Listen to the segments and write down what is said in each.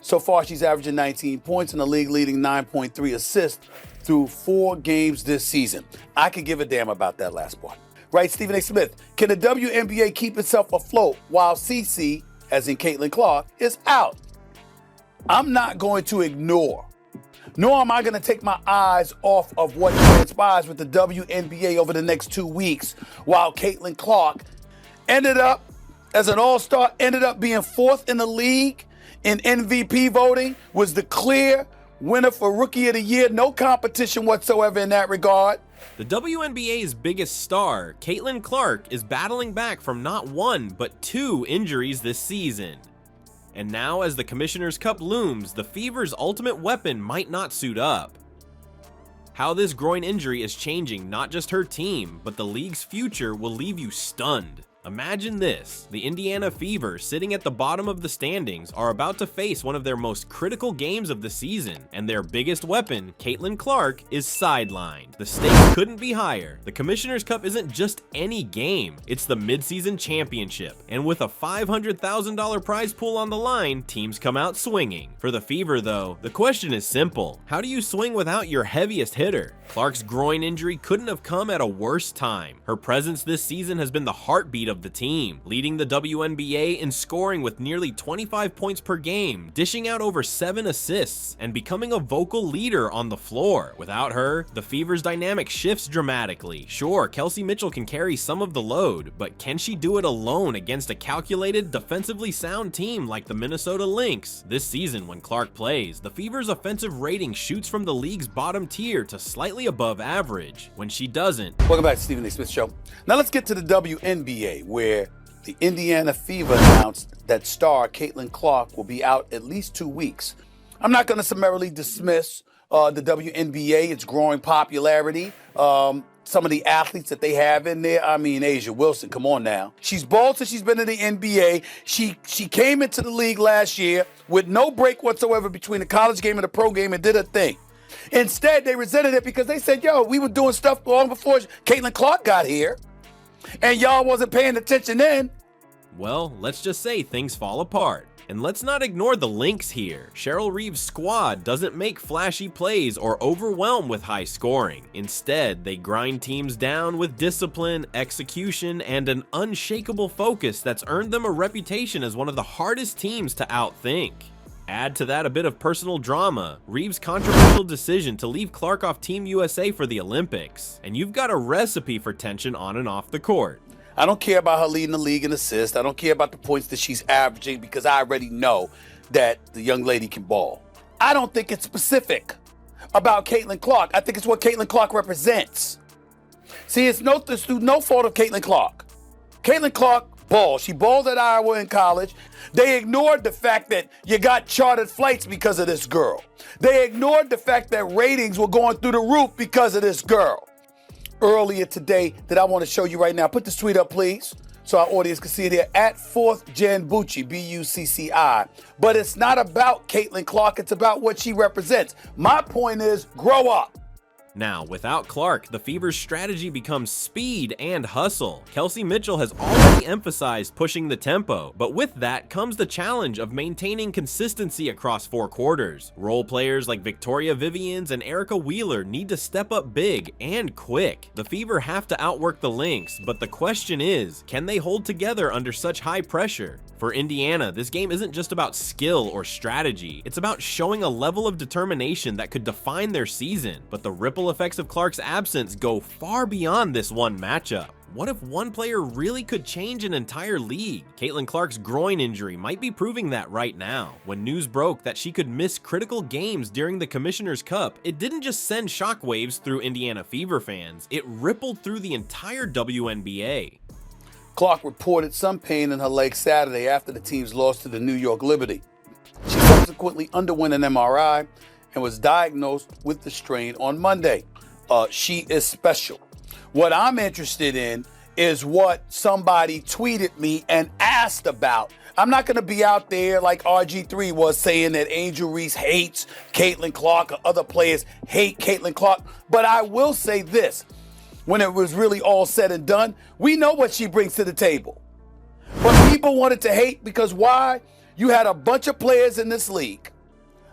So far, she's averaging 19 points in the league, leading 9.3 assists through 4 games this season. I could give a damn about that last part. Right, Stephen A. Smith, can the WNBA keep itself afloat while CC, as in Caitlyn Clark, is out? I'm not going to ignore, nor am I going to take my eyes off of what transpires with the WNBA over the next 2 weeks while Caitlyn Clark ended up, as an all-star, ended up being 4th in the league in MVP voting, was the clear winner for Rookie of the Year. No competition whatsoever in that regard. The WNBA's biggest star, Caitlyn Clark, is battling back from not 1 but 2 injuries this season. And now, as the Commissioner's Cup looms, the Fever's ultimate weapon might not suit up. How this groin injury is changing not just her team, but the league's future will leave you stunned. Imagine this, the Indiana Fever, sitting at the bottom of the standings, are about to face one of their most critical games of the season, and their biggest weapon, Caitlyn Clark, is sidelined. The stakes couldn't be higher. The Commissioner's Cup isn't just any game, it's the midseason championship, and with a $500,000 prize pool on the line, teams come out swinging. For the Fever though, the question is simple. How do you swing without your heaviest hitter? Clark's groin injury couldn't have come at a worse time. Her presence this season has been the heartbeat of the team, leading the WNBA in scoring with nearly 25 points per game, dishing out over 7 assists, and becoming a vocal leader on the floor. Without her, the Fever's dynamic shifts dramatically. Sure, Kelsey Mitchell can carry some of the load, but can she do it alone against a calculated, defensively sound team like the Minnesota Lynx? This season, when Clark plays, the Fever's offensive rating shoots from the league's bottom tier to slightly above average. When she doesn't... Welcome back to Stephen A. Smith Show. Now let's get to the WNBA, where the Indiana Fever announced that star Caitlyn Clark will be out at least 2 weeks. I'm not going to summarily dismiss the WNBA, its growing popularity, some of the athletes that they have in there. I mean, Asia Wilson, come on now. She's balled since she's been in the NBA. She came into the league last year with no break whatsoever between the college game and the pro game and did her thing. Instead, they resented it because they said, yo, we were doing stuff long before Caitlyn Clark got here, and y'all wasn't paying attention then. Well, let's just say things fall apart. And let's not ignore the Lynx here. Cheryl Reeves' squad doesn't make flashy plays or overwhelm with high scoring. Instead, they grind teams down with discipline, execution, and an unshakable focus that's earned them a reputation as one of the hardest teams to outthink. Add to that a bit of personal drama, Reeves' controversial decision to leave Clark off Team USA for the Olympics, and you've got a recipe for tension on and off the court. I don't care about her leading the league in assists. I don't care about the points that she's averaging because I already know that the young lady can ball. I don't think it's specific about Caitlyn Clark. I think it's what Caitlyn Clark represents. See, it's through no fault of Caitlyn Clark. Caitlyn Clark balls. She balled at Iowa in college. They ignored the fact that you got chartered flights because of this girl. They ignored the fact that ratings were going through the roof because of this girl. Earlier today that I want to show you right now. Put this tweet up, please, so our audience can see it here. At 4th Gen Bucci, B-U-C-C-I. But it's not about Caitlyn Clark. It's about what she represents. My point is, grow up. Now, without Clark, the Fever's strategy becomes speed and hustle. Kelsey Mitchell has already emphasized pushing the tempo, but with that comes the challenge of maintaining consistency across 4 quarters. Role players like Victoria Vivians and Erica Wheeler need to step up big and quick. The Fever have to outwork the Lynx, but the question is, can they hold together under such high pressure? For Indiana, this game isn't just about skill or strategy, it's about showing a level of determination that could define their season, but the ripple effects of Clark's absence go far beyond this one matchup. What if one player really could change an entire league? Caitlyn Clark's groin injury might be proving that right now. When news broke that she could miss critical games during the Commissioner's Cup, it didn't just send shockwaves through Indiana Fever fans, it rippled through the entire WNBA. Clark reported some pain in her leg Saturday after the team's loss to the New York Liberty. She subsequently underwent an MRI and was diagnosed with the strain on Monday. She is special. What I'm interested in is what somebody tweeted me and asked about. I'm not going to be out there like RG3 was saying that Angel Reese hates Caitlyn Clark or other players hate Caitlyn Clark, but I will say this. When it was really all said and done, we know what she brings to the table. But people wanted to hate because why? You had a bunch of players in this league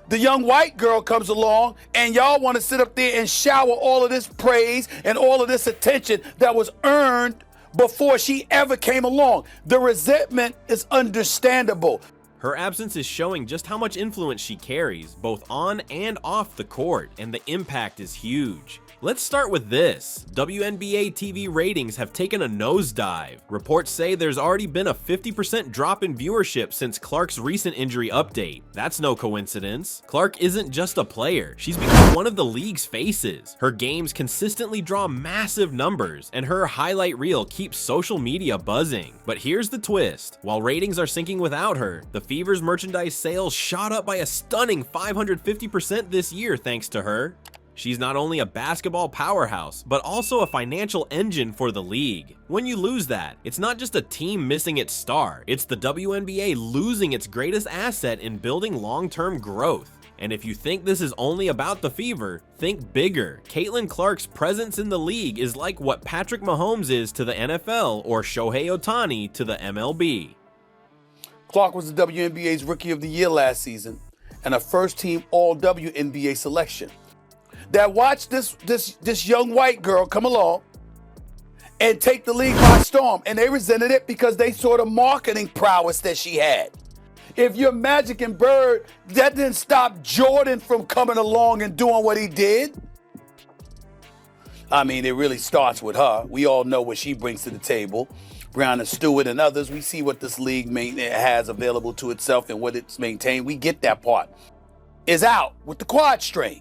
the young white girl comes along and y'all want to sit up there and shower all of this praise and all of this attention that was earned before she ever came along. The resentment is understandable. Her absence is showing just how much influence she carries, both on and off the court, and the impact is huge. Let's start with this. WNBA TV ratings have taken a nosedive. Reports say there's already been a 50% drop in viewership since Clark's recent injury update. That's no coincidence. Clark isn't just a player, she's become one of the league's faces. Her games consistently draw massive numbers, and her highlight reel keeps social media buzzing. But here's the twist. While ratings are sinking without her, the Fever's merchandise sales shot up by a stunning 550% this year thanks to her. She's not only a basketball powerhouse, but also a financial engine for the league. When you lose that, it's not just a team missing its star, it's the WNBA losing its greatest asset in building long-term growth. And if you think this is only about the Fever, think bigger. Caitlyn Clark's presence in the league is like what Patrick Mahomes is to the NFL or Shohei Ohtani to the MLB. Clark was the WNBA's Rookie of the Year last season and a first-team All-WNBA selection. That watched this young white girl come along and take the league by storm, and they resented it because they saw the marketing prowess that she had. If you're Magic and Bird, that didn't stop Jordan from coming along and doing what he did. I mean, it really starts with her. We all know what she brings to the table. Brianna Stewart and others, we see what this league has available to itself and what it's maintained. We get that part. Is out with the quad strain.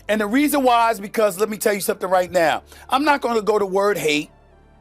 And the reason why is because, let me tell you something right now. I'm not going to go to word hate.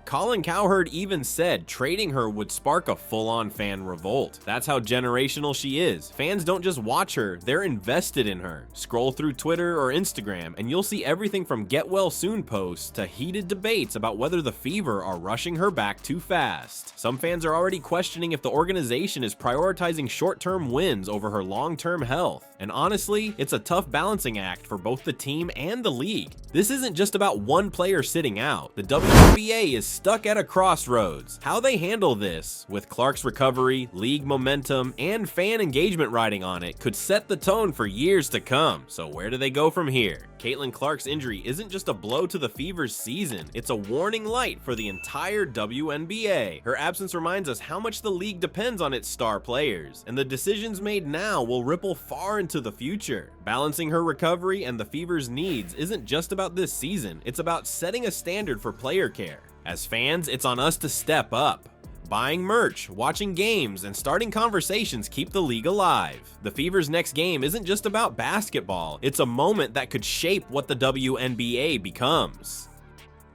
Colin Cowherd even said trading her would spark a full-on fan revolt. That's how generational she is. Fans don't just watch her, they're invested in her. Scroll through Twitter or Instagram and you'll see everything from get well soon posts to heated debates about whether the Fever are rushing her back too fast. Some fans are already questioning if the organization is prioritizing short-term wins over her long-term health. And honestly, it's a tough balancing act for both the team and the league. This isn't just about one player sitting out. The WNBA is stuck at a crossroads. How they handle this, with Clark's recovery, league momentum, and fan engagement riding on it, could set the tone for years to come. So where do they go from here? Caitlyn Clark's injury isn't just a blow to the Fever's season, it's a warning light for the entire WNBA. Her absence reminds us how much the league depends on its star players, and the decisions made now will ripple far into the future. Balancing her recovery and the Fever's needs isn't just about this season, it's about setting a standard for player care. As fans, it's on us to step up. Buying merch, watching games, and starting conversations keep the league alive. The Fever's next game isn't just about basketball, it's a moment that could shape what the WNBA becomes.